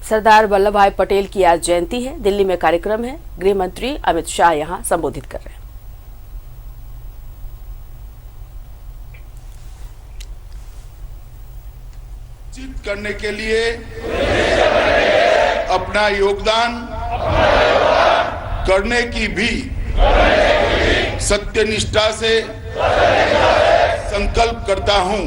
सरदार वल्लभ भाई पटेल की आज जयंती है। दिल्ली में कार्यक्रम है। गृह मंत्री अमित शाह यहां संबोधित कर रहे हैं। करने के लिए अपना योगदान करने की भी सत्यनिष्ठा से संकल्प करता हूं।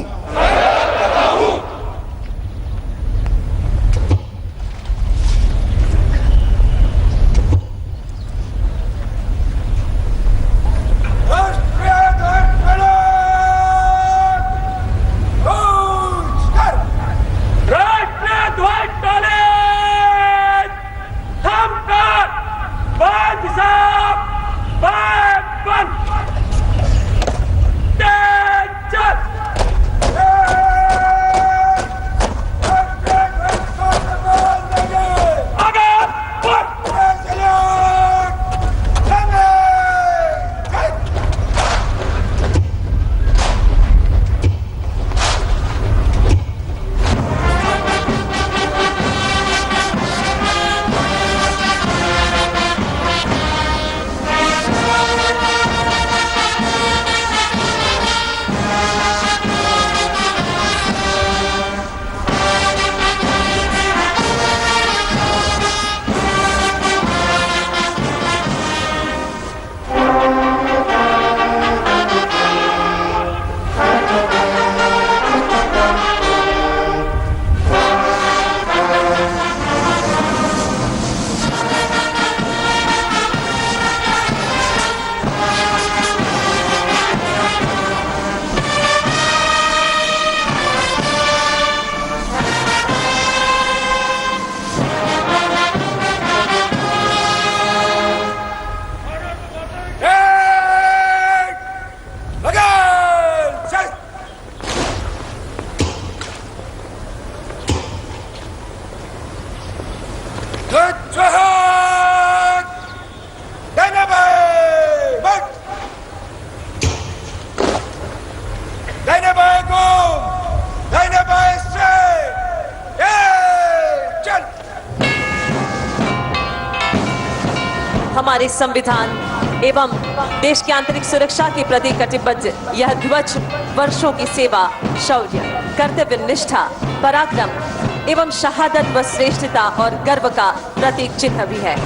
हमारे संविधान एवं देश की आंतरिक सुरक्षा के प्रति कटिबद्ध यह ध्वज वर्षों की सेवा, शौर्य, कर्तव्य निष्ठा, पराक्रम एवं शहादत व श्रेष्ठता और गर्व का प्रतीक चिन्ह भी है।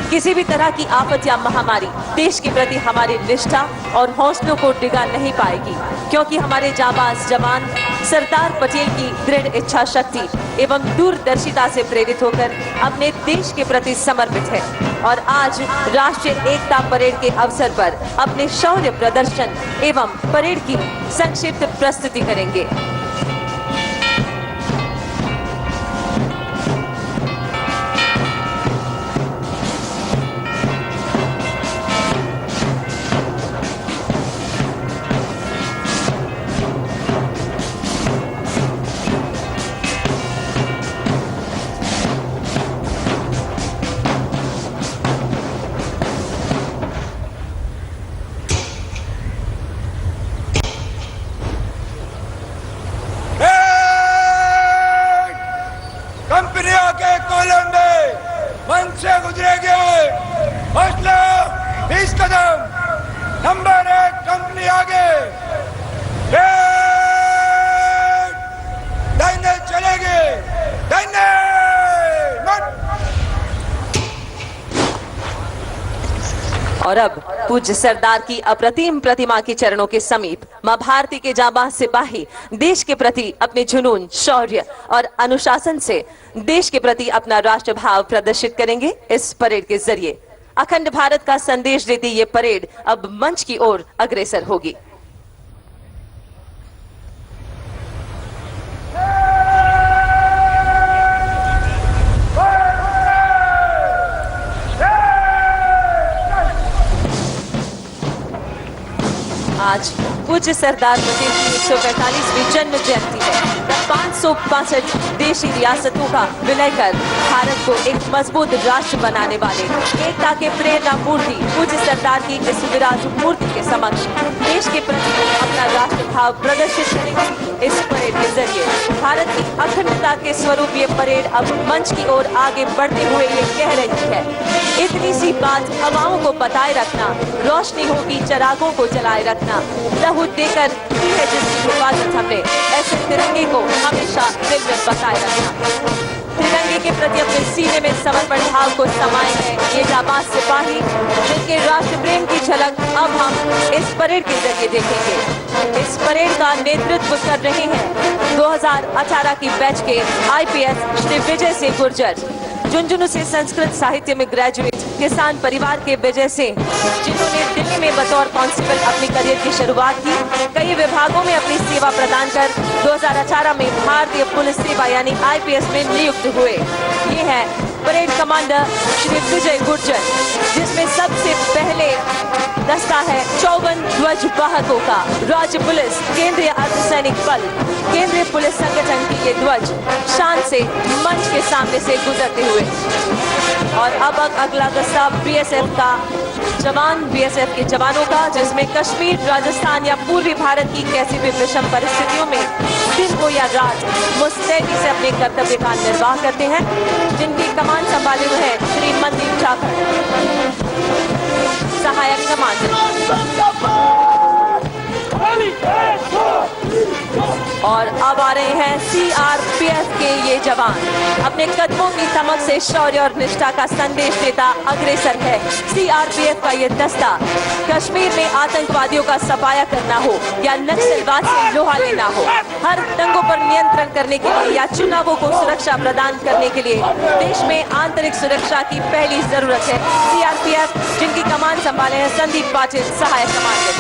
किसी भी तरह की आफत या महामारी देश के प्रति हमारी निष्ठा और हौसलों को डिगा नहीं पाएगी, क्योंकि हमारे जाबाज जवान सरदार पटेल की दृढ़ इच्छा शक्ति एवं दूरदर्शिता से प्रेरित होकर अपने देश के प्रति समर्पित है और आज राष्ट्रीय एकता परेड के अवसर पर अपने शौर्य प्रदर्शन एवं परेड की संक्षिप्त प्रस्तुति करेंगे। से गुजरेंगे हौसला 20 कदम, नंबर 1 कंपनी आगे, दाहिने चलेंगे, दाहिने और अब पूज्य सरदार की अप्रतिम प्रतिमा के चरणों के समीप मां भारती के जाबाज सिपाही देश के प्रति अपने जुनून, शौर्य और अनुशासन से देश के प्रति अपना राष्ट्रभाव प्रदर्शित करेंगे। इस परेड के जरिए अखंड भारत का संदेश देती ये परेड अब मंच की ओर अग्रसर होगी। आज पूज्य सरदार पटेल की 145वीं जन्म जयंती है। 565 देशी रियासतों का विलय कर भारत को एक मजबूत राष्ट्र बनाने वाले एकता के प्रेरणा मूर्ति पूज्य सरदार की इस विराट मूर्ति के समक्ष देश के प्रति अपना राष्ट्र भाव प्रदर्शित करेंगे। इस परेड के जरिए भारत की अखंडता के स्वरूप ये परेड अब मंच की ओर आगे बढ़ते हुए ये कह रही है, इतनी सी बात हवाओं को बताए रखना, रोशनी होगी चिरागों को जलाए रखना, लहू देकर की है जिसकी हिफाजत हमने, ऐसे तिरंगे को हमेशा दिल में बसाए रखना। तिरंगे के प्रति अपने सीने में समर्पण भाव को समाए हैं ये जाबाज सिपाही, जिनके राष्ट्र प्रेम की झलक अब हम इस परेड के जरिए देखेंगे। इस परेड का नेतृत्व कर रहे हैं 2018 की बैच के IPS श्री विजय सिंह गुर्जर, झुंझुनू से संस्कृत साहित्य में ग्रेजुएट किसान परिवार के विजय सिंह, जिन्होंने दिल्ली में बतौर कांस्टेबल अपनी करियर की शुरुआत की, कई विभागों में अपनी सेवा प्रदान कर 2018 में भारतीय पुलिस सेवा यानी IPS में नियुक्त हुए। ये है परेड कमांडर श्री विजय गुर्जर, जिसमें सबसे पहले दस्ता है 54 ध्वज वाहकों का। राज्य पुलिस, केंद्रीय अर्धसैनिक बल, केंद्रीय पुलिस संगठन की ये ध्वज शान से मंच के सामने से गुजरते हुए। और अब अगला दस्ता BSF का जवान, BSF के जवानों का, जिसमें कश्मीर, राजस्थान या पूर्वी भारत की कैसी भी विषम परिस्थितियों में दिन हो या रात मुस्तैदी से अपने कर्तव्य का निर्वाह करते हैं, जिनकी कमान संभाले हुए हैं श्री मनदीप ठाकुर, सहायक कमांडर। और अब आ रहे हैं CRPF के ये जवान, अपने कदमों की चमक से शौर्य और निष्ठा का संदेश देता अग्रसर है। CRPF का ये दस्ता कश्मीर में आतंकवादियों का सफाया करना हो या नक्सलवाद से लोहा लेना हो, हर दंगों पर नियंत्रण करने के लिए या चुनावों को सुरक्षा प्रदान करने के लिए देश में आंतरिक सुरक्षा की पहली जरूरत है। CRPF, जिनकी कमान संभाले हैं संदीप पाटिल, सहायक कमांडर।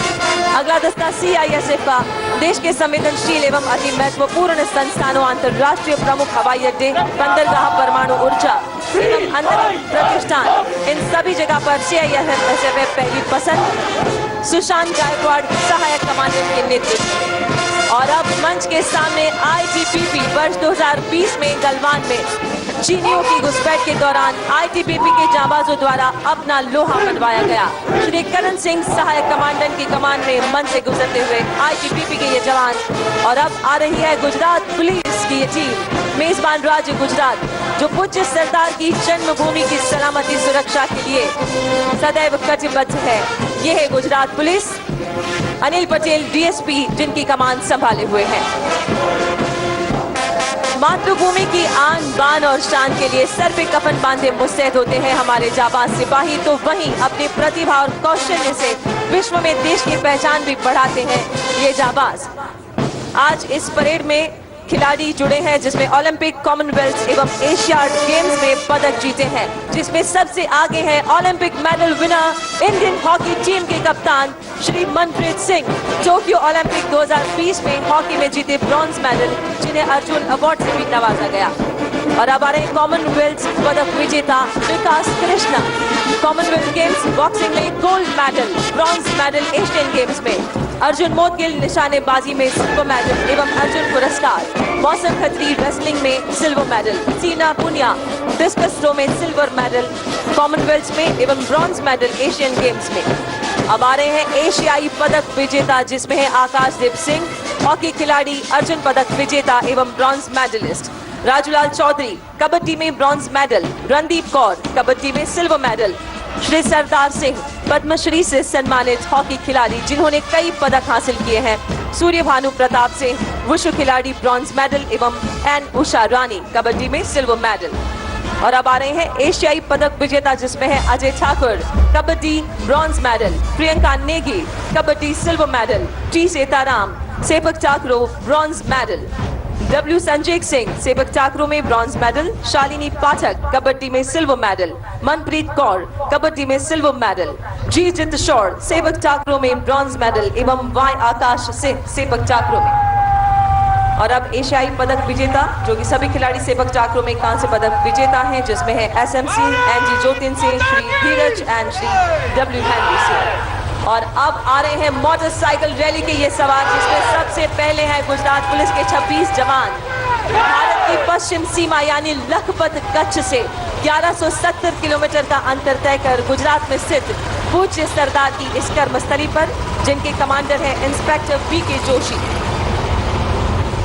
अगला दस्ता CISF का, देश के संवेदनशील एवं अति महत्वपूर्ण संस्थानों, अंतर्राष्ट्रीय प्रमुख हवाई अड्डे, बंदरगाह, परमाणु ऊर्जा एवं अंतरिक्ष प्रतिष्ठान, इन सभी जगह पर CISF पहली पसंद। सुशांत गायकवाड़, सहायक कमांडर के नेतृत्व में। और अब मंच के सामने ITBP वर्ष 2020 में गलवान में चीनियों की घुसपैठ के दौरान ITBP के जाबाजों द्वारा अपना लोहा मनवाया गया। श्री करण सिंह, सहायक कमांडेंट की कमान में मंच से गुजरते हुए ITBP के ये जवान। और अब आ रही है गुजरात पुलिस की ये टीम, मेजबान राज्य गुजरात, जो पूज्य सरदार की जन्मभूमि की सलामती सुरक्षा के लिए सदैव कटिबद्ध है। ये है गुजरात पुलिस, अनिल पटेल DSP, जिनकी कमान संभाले हुए हैं। मातृभूमि की आन बान और शान के लिए सर पे कफन बांधे मुस्तैद होते हैं हमारे जाबाज सिपाही, तो वहीं अपनी प्रतिभा और कौशल्य से विश्व में देश की पहचान भी बढ़ाते हैं ये जाबाज। आज इस परेड में खिलाड़ी जुड़े हैं, जिसमें ओलंपिक, कॉमनवेल्थ एवं एशियाड गेम्स में पदक जीते हैं, जिसमें सबसे आगे है Olympic medal winner Indian hockey team के कप्तान श्री मनप्रीत सिंह, टोक्यो ओलंपिक 2020 में हॉकी में जीते ब्रॉन्ज मेडल, जिन्हें अर्जुन अवार्ड से भी नवाजा गया। और अब आ रहे कॉमनवेल्थ पदक विजेता विकास कृष्णा, कॉमनवेल्थ गेम्स बॉक्सिंग में gold medal, bronze medal Asian games में, अर्जुन मोदगिल निशानेबाजी में सिल्वर मेडल एवं अर्जुन पुरस्कार, मौसम खत्री रेसलिंग में सिल्वर मेडल, सीना पुनिया डिस्कस थ्रो में सिल्वर मेडल कॉमनवेल्थ में एवं ब्रॉन्ज मेडल एशियन गेम्स में। अब आ रहे हैं एशियाई पदक विजेता, जिसमें है आकाशदीप सिंह, हॉकी खिलाड़ी, अर्जुन पदक विजेता एवं ब्रॉन्ज मेडलिस्ट, राजूलाल चौधरी, कबड्डी में ब्रॉन्ज मेडल, रणदीप कौर, कबड्डी में सिल्वर मेडल, श्री सरदार सिंह, पद्मश्री से सम्मानित हॉकी खिलाड़ी, जिन्होंने कई पदक हासिल किए हैं, सूर्य भानु प्रताप सिंह, वुशु खिलाड़ी, ब्रॉन्ज मेडल एवं एन उषा रानी, कबड्डी में सिल्वर मेडल। और अब आ रहे हैं एशियाई पदक विजेता, जिसमें है Ajay Thakur, kabaddi bronze medal, Priyanka Negi, kabaddi silver medal, T Sitaram, sepak takraw bronze medal, W Sanjay Singh, sepak takraw में ब्रॉन्ज मेडल, शालिनी पाठक, कबड्डी में सिल्वर मेडल, मनप्रीत कौर, कबड्डी में silver medal, G Jitshor, sepak takraw में ब्रॉन्ज मेडल एवं Y Akash Singh, sepak takraw में। और अब एशियाई पदक विजेता, जो कि सभी खिलाड़ी सेपक टाकरो में कांस्य पदक विजेता हैं, जिसमें है SMC, NG Jyotin Singh, Shri Dheeraj and Shri W Henry Singh. और अब आ रहे हैं मोटरसाइकिल रैली के ये सवार, जिसमें सबसे पहले हैं गुजरात पुलिस के 26 जवान, भारत की पश्चिम सीमा यानी लखपत कच्छ से 1170 किलोमीटर का अंतर तय कर गुजरात में स्थित पूज्य सरदार की इस कर्मस्थली पर, जिनके कमांडर हैं इंस्पेक्टर वीके जोशी।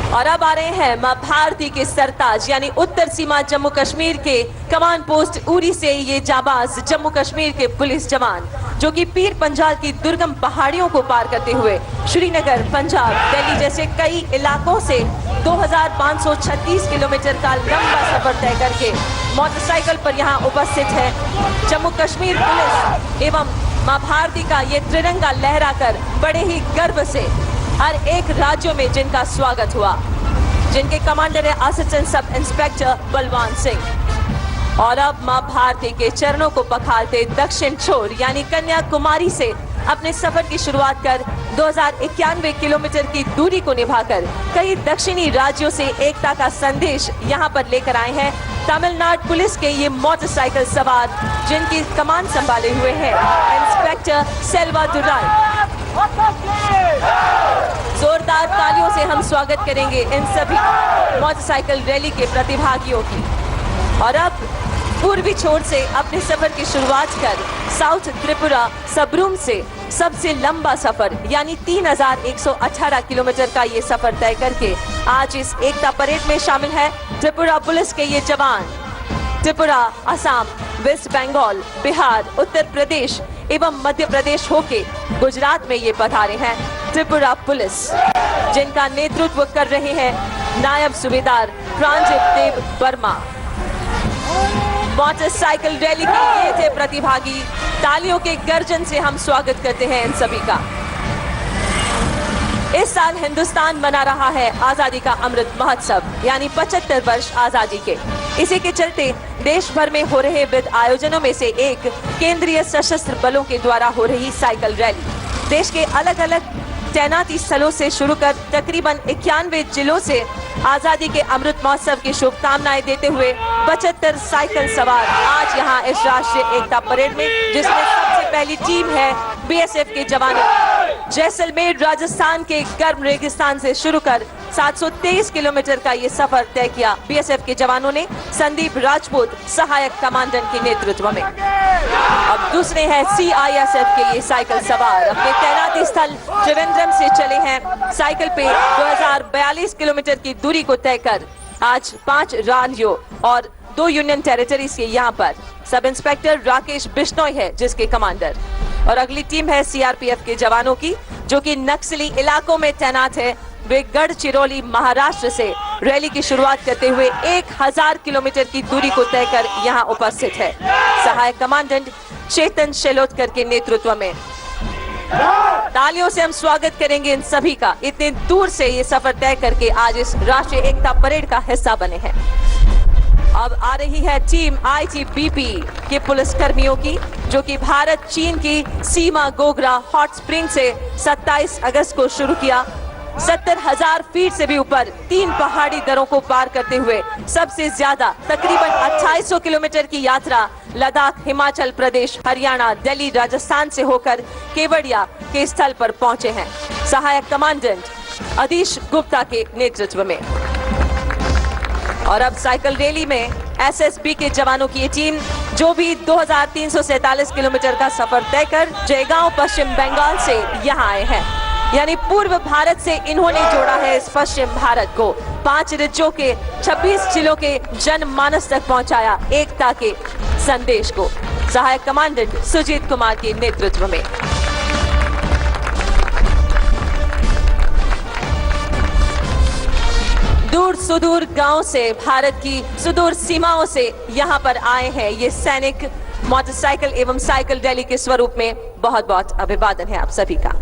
और अब आ रहे हैं मां भारती के सरताज यानी उत्तर सीमा जम्मू कश्मीर के कमांड पोस्ट उरी से ये जाबाज जम्मू कश्मीर के पुलिस जवान, जो कि पीर पंजाल की दुर्गम पहाड़ियों को पार करते हुए श्रीनगर, पंजाब, दिल्ली जैसे कई इलाकों से 2536 किलोमीटर का लंबा सफर तय करके मोटरसाइकिल पर यहाँ उपस्थित है। जम्मू कश्मीर पुलिस एवं मां भारती का ये तिरंगा लहराकर बड़े ही गर्व से हर एक राज्यों में जिनका स्वागत हुआ, जिनके कमांडर है assistant sub inspector Balwan Singh. और अब मां भारती के चरणों को पखालते दक्षिण छोर यानी कन्याकुमारी से अपने सफर की शुरुआत कर 2091 किलोमीटर की दूरी को निभाकर कई दक्षिणी राज्यों से एकता का संदेश यहाँ पर लेकर आए हैं तमिलनाडु पुलिस के ये मोटरसाइकिल सवार, जिनकी कमान संभाले हुए हैं इंस्पेक्टर सेल्वा दुराई। जोरदार तालियों से हम स्वागत करेंगे इन सभी मोटरसाइकिल रैली के प्रतिभागियों की। और अब पूर्वी छोर से अपने सफर की शुरुआत कर साउथ त्रिपुरा सबरूम से सबसे लंबा सफर यानी 3118 किलोमीटर का ये सफर तय करके आज इस एकता परेड में शामिल है त्रिपुरा पुलिस के ये जवान। त्रिपुरा, असम, वेस्ट बंगाल, बिहार, उत्तर प्रदेश एवं मध्य प्रदेश होके गुजरात में ये पधारे हैं त्रिपुरा पुलिस, जिनका नेतृत्व कर रहे हैं नायब सूबेदार प्रांजित देव वर्मा। मोटरसाइकिल रैली के ये थे प्रतिभागी। तालियों के गर्जन से हम स्वागत करते हैं इन सभी का। इस साल हिंदुस्तान मना रहा है आजादी का अमृत महोत्सव यानी 75 वर्ष आजादी के। इसी के चलते देश भर में हो रहे विविध आयोजनों में से एक केंद्रीय सशस्त्र बलों के द्वारा हो रही साइकिल रैली। देश के अलग अलग तैनाती स्थलों से शुरू कर तकरीबन 91 जिलों से आजादी के अमृत महोत्सव की शुभकामनाएं देते हुए 75 साइकिल सवार आज यहाँ इस राष्ट्रीय एकता परेड में, जिसमें सबसे पहली टीम है बीएसएफ के जवानों। जैसलमेर राजस्थान के गर्म रेगिस्तान से शुरू कर 723 किलोमीटर का ये सफर तय किया बीएसएफ के जवानों ने संदीप राजपूत सहायक कमांडेंट के नेतृत्व में। अब दूसरे हैं सीआईएसएफ के ये साइकिल सवार, अपने तैनाती स्थल त्रिवेंद्रम से चले हैं साइकिल पे 2042 किलोमीटर की दूरी को तय कर आज 5 राज्यों और 2 यूनियन टेरिटरीज के यहाँ पर सब इंस्पेक्टर राकेश बिश्नोई है जिसके कमांडर। और अगली टीम है सीआरपीएफ के जवानों की, जो कि नक्सली इलाकों में तैनात है। वे गढ़चिरौली महाराष्ट्र से रैली की शुरुआत करते हुए 1000 किलोमीटर की दूरी को तय कर यहाँ उपस्थित है सहायक कमांडेंट चेतन शेलोतकर के नेतृत्व में। तालियों से हम स्वागत करेंगे इन सभी का, इतने दूर से ये सफर तय करके आज इस राष्ट्रीय एकता परेड का हिस्सा बने हैं। अब आ रही है टीम आईटीबीपी के पुलिस कर्मियों की, जो कि भारत चीन की सीमा गोगरा हॉट स्प्रिंग से 27 अगस्त को शुरू किया। 70,000 फीट से भी ऊपर 3 पहाड़ी दरों को पार करते हुए सबसे ज्यादा तकरीबन 2800 किलोमीटर की यात्रा लद्दाख, हिमाचल प्रदेश, हरियाणा, दिल्ली, राजस्थान से होकर केवड़िया के स्थल पर पहुंचे हैं सहायक कमांडेंट अधीश गुप्ता के नेतृत्व में। और अब साइकिल रैली में एसएसबी के जवानों की ये टीम, जो भी 2347 किलोमीटर का सफर तय कर जयगांव, पश्चिम बंगाल से यहाँ आए हैं, यानी पूर्व भारत से इन्होंने जोड़ा है इस पश्चिम भारत को। 5 राज्यों के 26 जिलों के जनमानस तक पहुंचाया एकता के संदेश को सहायक कमांडेंट सुजीत कुमार के नेतृत्व में। दूर सुदूर गांव से, भारत की सुदूर सीमाओं से यहाँ पर आए हैं ये सैनिक। मोटरसाइकिल एवं साइकिल रैली के स्वरूप में बहुत बहुत अभिवादन है आप सभी का।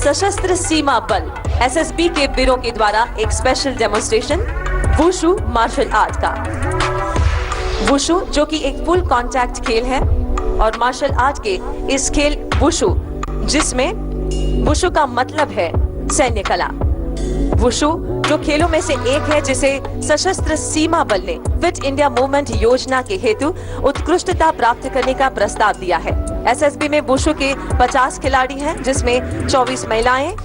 सशस्त्र सीमा बल एसएसबी के वीरों के द्वारा एक special demonstration wushu martial art का। वुशु जो कि एक फुल कांटेक्ट खेल है और मार्शल आर्ट के इस खेल वुशु, जिसमें वुशु का मतलब है सैन्य कला। वुशु जो खेलों में से एक है जिसे सशस्त्र सीमा बल ने फिट इंडिया मूवमेंट योजना के हेतु उत्कृष्टता प्राप्त करने का प्रस्ताव दिया है। एसएसबी में वुशु के 50 खिलाड़ी हैं, जिसमें 24 महिलाएं।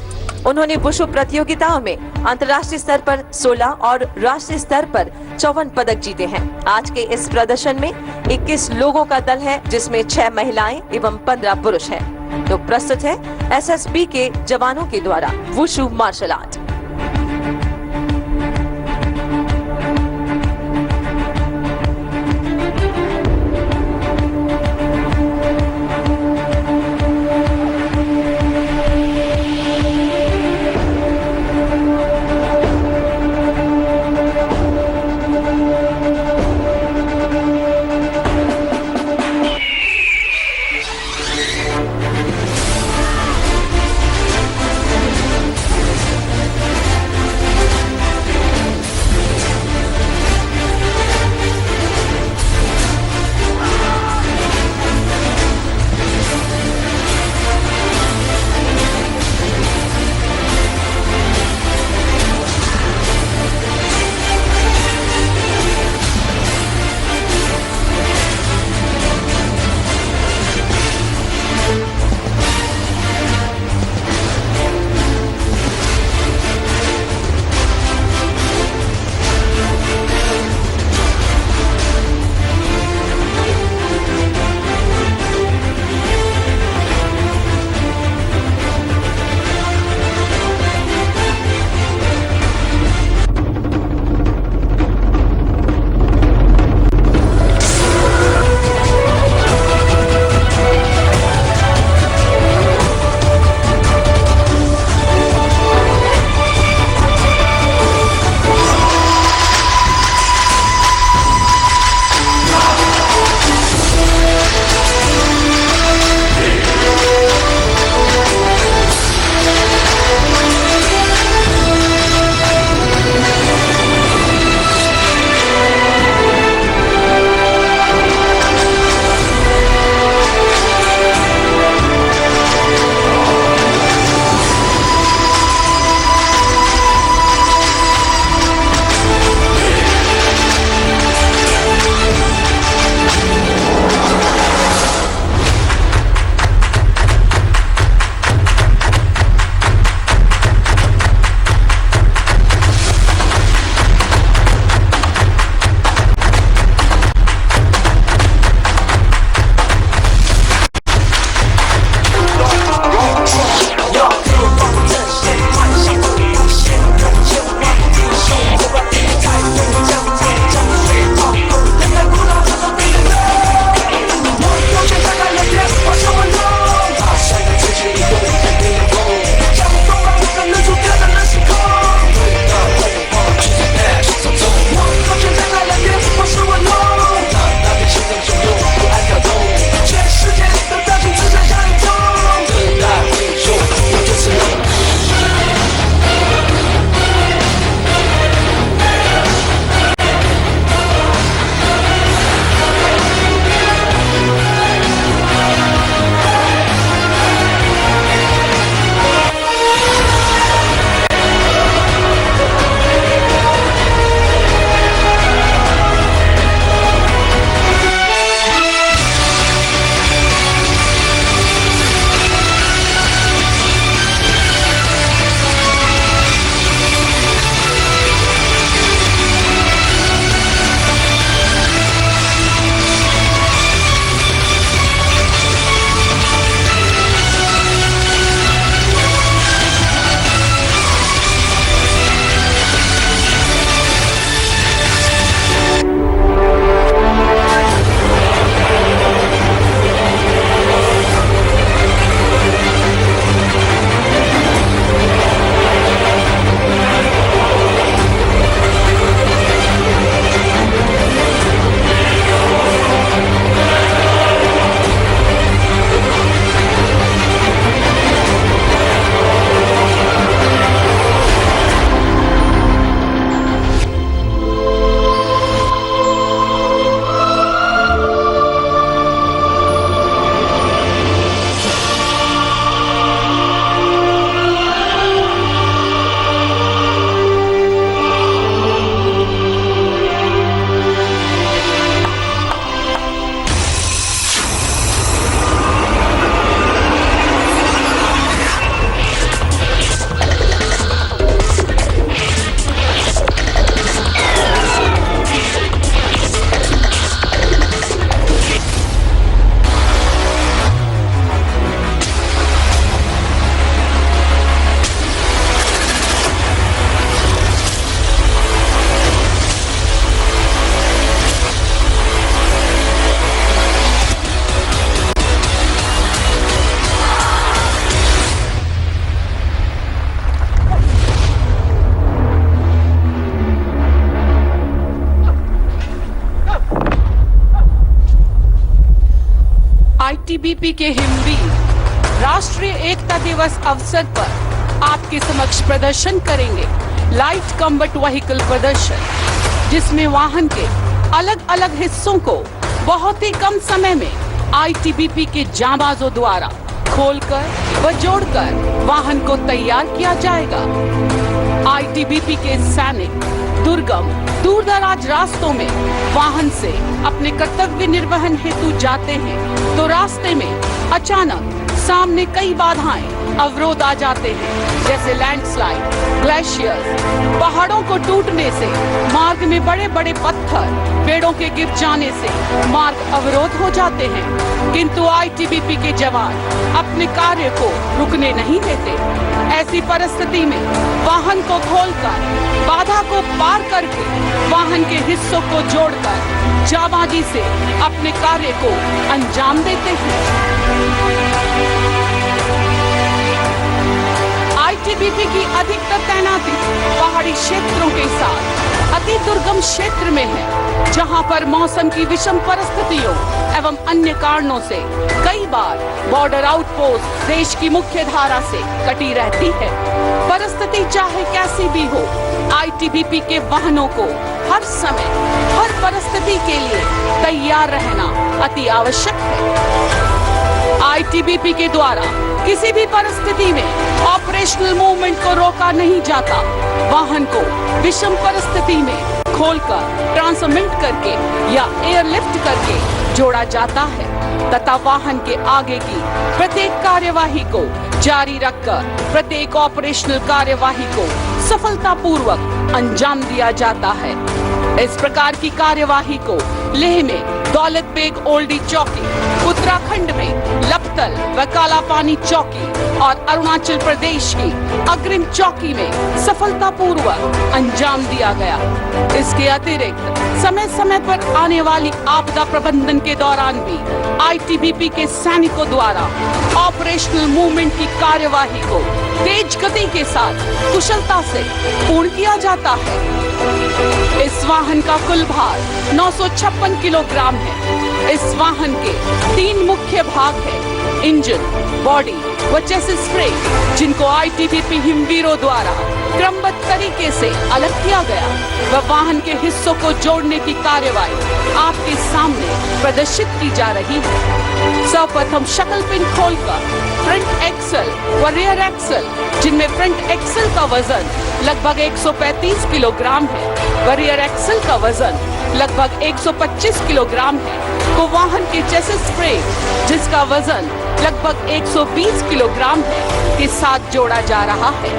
उन्होंने वुशु प्रतियोगिताओं में अंतर्राष्ट्रीय स्तर पर 16 और राष्ट्रीय स्तर पर 54 पदक जीते हैं। आज के इस प्रदर्शन में 21 लोगों का दल है, जिसमें 6 महिलाएं एवं 15 पुरुष हैं। तो प्रस्तुत है एसएसबी के जवानों के द्वारा वुशु मार्शल आर्ट। आईटीबीपी के हिमवीर राष्ट्रीय एकता दिवस अवसर पर आपके समक्ष प्रदर्शन करेंगे लाइट कॉम्बैट व्हीकल प्रदर्शन, जिसमें वाहन के अलग अलग हिस्सों को बहुत ही कम समय में आईटीबीपी के जांबाजों द्वारा खोलकर व जोड़कर वाहन को तैयार किया जाएगा। आईटीबीपी के सैनिक दुर्गम दूर दराज रास्तों में वाहन से अपने कर्तव्य निर्वहन हेतु जाते हैं तो रास्ते में अचानक सामने कई बाधाएं अवरोध आ जाते हैं, जैसे लैंडस्लाइड, ग्लेशियर्स, पहाड़ों को टूटने से, मार्ग में बड़े बड़े पत्थर पेड़ों के गिर जाने से मार्ग अवरोध हो जाते हैं। किंतु आईटीबीपी के जवान अपने कार्य को रुकने नहीं देते। ऐसी परिस्थिति में वाहन को खोलकर बाधा को पार करके वाहन के हिस्सों को जोड़कर जाबाजी से अपने कार्य को अंजाम देते हैं। आईटीबीपी की अधिकतर तैनाती पहाड़ी क्षेत्रों के साथ अति दुर्गम क्षेत्र में है, जहां पर मौसम की विषम परिस्थितियों एवं अन्य कारणों से कई बार बॉर्डर आउटपोस्ट देश की मुख्य धारा से कटी रहती है। परिस्थिति चाहे कैसी भी हो, आईटीबीपी के वाहनों को हर समय हर परिस्थिति के लिए तैयार रहना अति आवश्यक है। आईटीबीपी के द्वारा किसी भी परिस्थिति में ऑपरेशनल मूवमेंट को रोका नहीं जाता। वाहन को विषम परिस्थिति में खोलकर ट्रांसमिट करके या एयरलिफ्ट करके जोड़ा जाता है तथा वाहन के आगे की प्रत्येक कार्यवाही को जारी रखकर प्रत्येक ऑपरेशनल कार्यवाही को सफलतापूर्वक अंजाम दिया जाता है। इस प्रकार की कार्यवाही को लेह में दौलत बेग ओल्डी चौकी, उत्तराखंड में लपतल व काला पानी चौकी और अरुणाचल प्रदेश की अग्रिम चौकी में सफलतापूर्वक अंजाम दिया गया। इसके अतिरिक्त समय समय पर आने वाली आपदा प्रबंधन के दौरान भी आईटीबीपी के सैनिकों द्वारा ऑपरेशनल मूवमेंट की कार्यवाही को तेज गति के साथ कुशलता से पूर्ण किया जाता है। इस वाहन का कुल भार 956 किलोग्राम है। इस वाहन के 3 मुख्य भाग हैं: इंजन, बॉडी व चेसिस फ्रेम, जिनको आईटीबीपी हिमवीरों द्वारा क्रमबद्ध तरीके से अलग किया गया व वाहन के हिस्सों को जोड़ने की कार्यवाही आपके सामने प्रदर्शित की जा रही है। सर्वप्रथम शकल पिन खोलकर फ्रंट एक्सल व रियर एक्सल, जिनमें फ्रंट एक्सल का वजन लगभग 135 किलोग्राम है व रियर एक्सल का वजन लगभग 125 किलोग्राम है, को वाहन के चेसिस फ्रेम, जिसका वजन लगभग 120 किलोग्राम है, के साथ जोड़ा जा रहा है।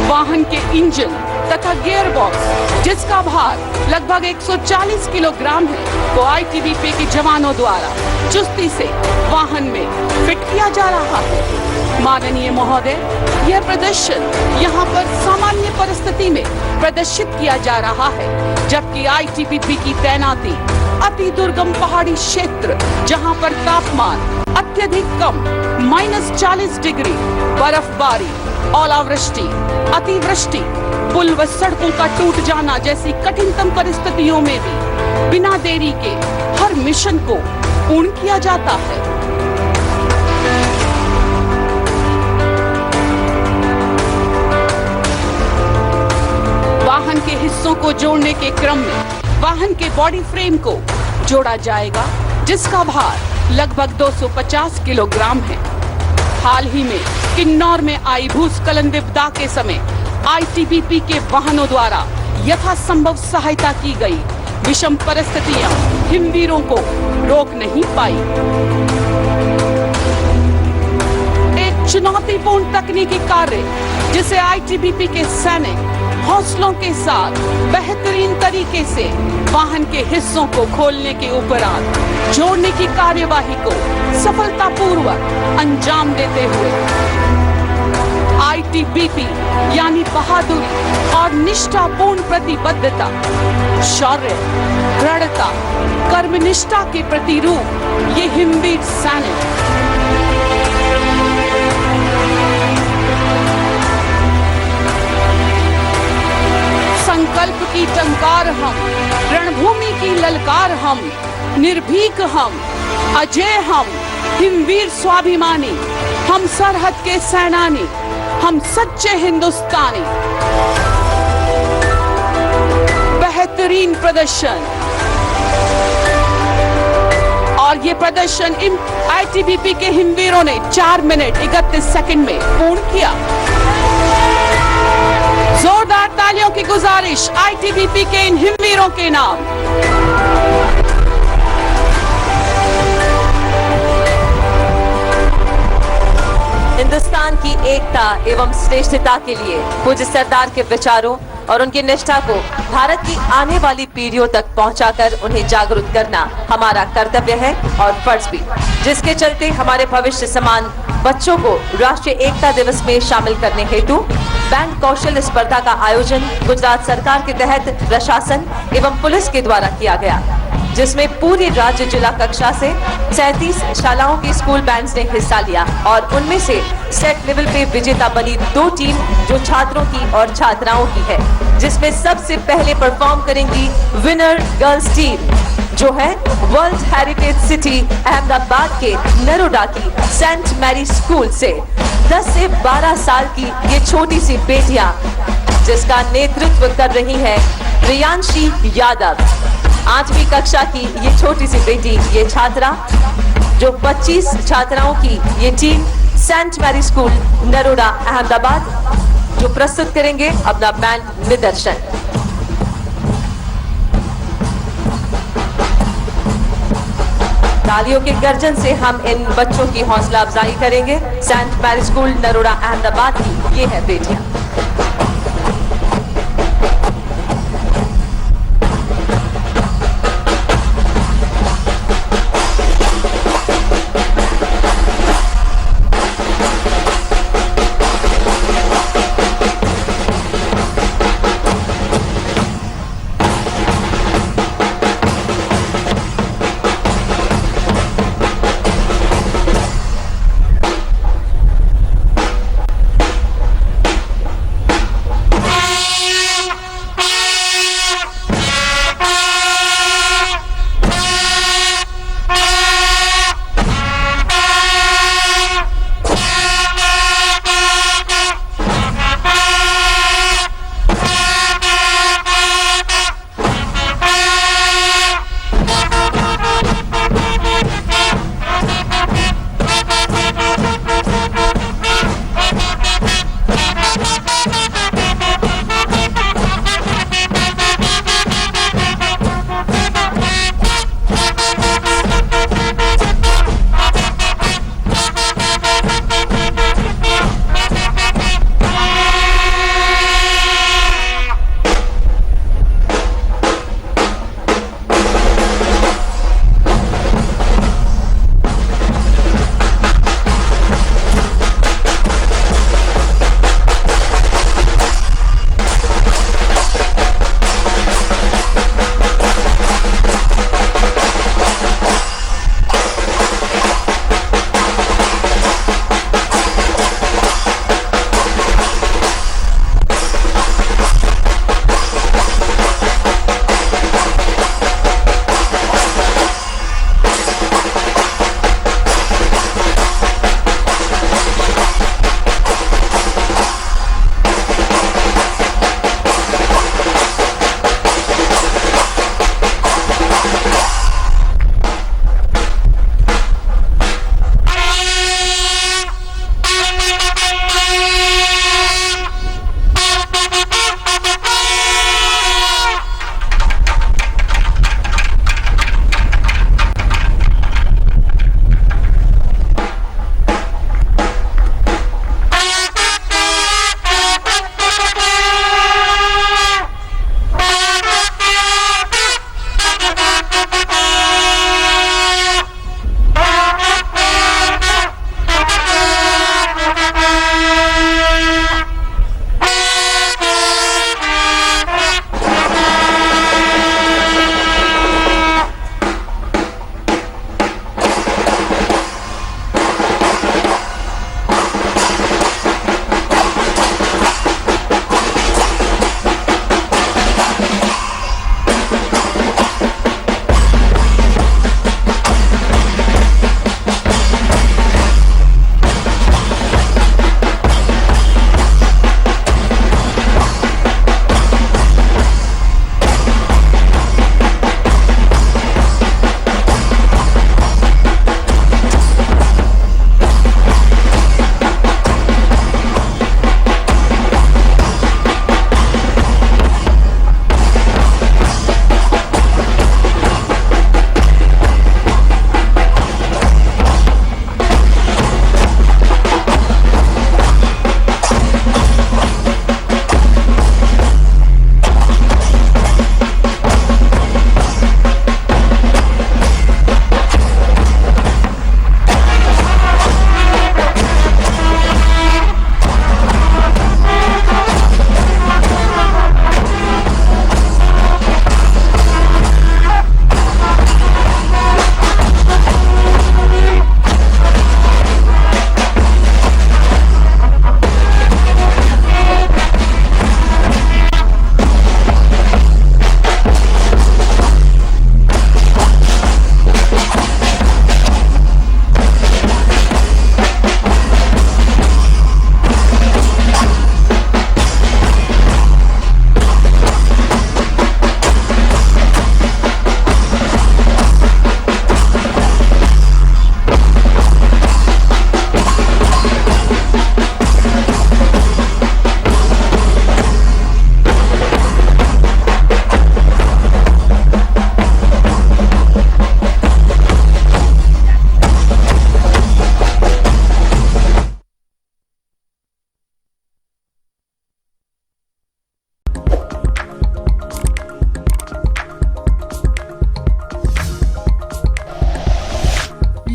वाहन के इंजन तथा गियर बॉक्स, जिसका भार लगभग 140 किलोग्राम है, को आईटीबीपी के जवानों द्वारा चुस्ती से वाहन में फिट किया जा रहा है। माननीय महोदय, यह प्रदर्शन यहाँ पर सामान्य परिस्थिति में प्रदर्शित किया जा रहा है, जबकि आईटीबीपी की तैनाती अति दुर्गम पहाड़ी क्षेत्र, जहाँ पर तापमान अत्यधिक कम -40 डिग्री, बर्फबारी, ओलावृष्टि, अतिवृष्टि, पुल व सड़कों का टूट जाना जैसी कठिनतम परिस्थितियों में भी बिना देरी के हर मिशन को पूर्ण किया जाता है। वाहन के हिस्सों को जोड़ने के क्रम में वाहन के बॉडी फ्रेम को जोड़ा जाएगा, जिसका भार लगभग 250 किलोग्राम है। हाल ही में किन्नौर में आई भूस्खलन विपदा के समय आईटीबीपी के वाहनों द्वारा यथासंभव सहायता की गई। विषम परिस्थितियां हिमवीरों को रोक नहीं पाई। एक चुनौतीपूर्ण तकनीकी कार्य, जिसे आईटीबीपी के सैनिक हौसलों के साथ बेहतरीन तरीके से वाहन के हिस्सों को खोलने के उपरांत जोड़ने की कार्यवाही को सफलतापूर्वक अंजाम देते हुए आईटीबीपी यानी बहादुरी और निष्ठापूर्ण प्रतिबद्धता, शौर्य, दृढ़ता, कर्मनिष्ठा के प्रतिरूप ये हिमवीर सैनिक संकल्प की टंकार हम, रणभूमि की ललकार हम, निर्भीक हम, अजय हम, हिमवीर स्वाभिमानी, हम सरहद के सेनानी, हम सच्चे हिंदुस्तानी। बेहतरीन प्रदर्शन, और ये प्रदर्शन आईटीबीपी के हिमवीरों ने 4 मिनट 31 सेकंड में पूर्ण किया। जोरदार तालियों की गुजारिश आईटीबीपी के इन हिमवीरों के नाम। हिंदुस्तान की एकता एवं श्रेष्ठता के लिए पूज्य सरदार के विचारों और उनकी निष्ठा को भारत की आने वाली पीढ़ियों तक पहुंचाकर उन्हें जागरूक करना हमारा कर्तव्य है और फर्ज भी, जिसके चलते हमारे भविष्य समान बच्चों को राष्ट्रीय एकता दिवस में शामिल करने हेतु बैंड कौशल स्पर्धा का आयोजन गुजरात सरकार के तहत प्रशासन एवं पुलिस के द्वारा किया गया, जिसमें पूरे राज्य जिला कक्षा से 37 शालाओं के स्कूल बैंड्स ने हिस्सा लिया और उनमें से स्टेट लेवल पे विजेता बनी 2 टीम जो छात्रों की और छात्राओं की है, जिसमें सबसे पहले परफॉर्म करेंगी विनर गर्ल्स टीम जो है वर्ल्ड हेरिटेज सिटी अहमदाबाद के नरोडा की सेंट मैरी स्कूल से 10 से 12 साल की ये छोटी सी बेटियां, जिसका नेतृत्व कर रही है प्रियांशी यादव। 8वीं कक्षा की ये छोटी सी बेटी, ये छात्रा जो 25 छात्राओं की ये team saint Mary school Naroda Ahmedabad जो प्रस्तुत करेंगे अपना बैंड निदर्शन। तालियों के गर्जन से हम इन बच्चों की हौसला अफजाई करेंगे। Saint Mary school Naroda Ahmedabad की ये है बेटियां।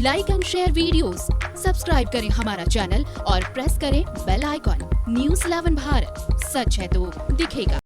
Like and share videos, subscribe करें हमारा चैनल और प्रेस करें बेल आइकॉन। News 11 भारत, सच है तो दिखेगा।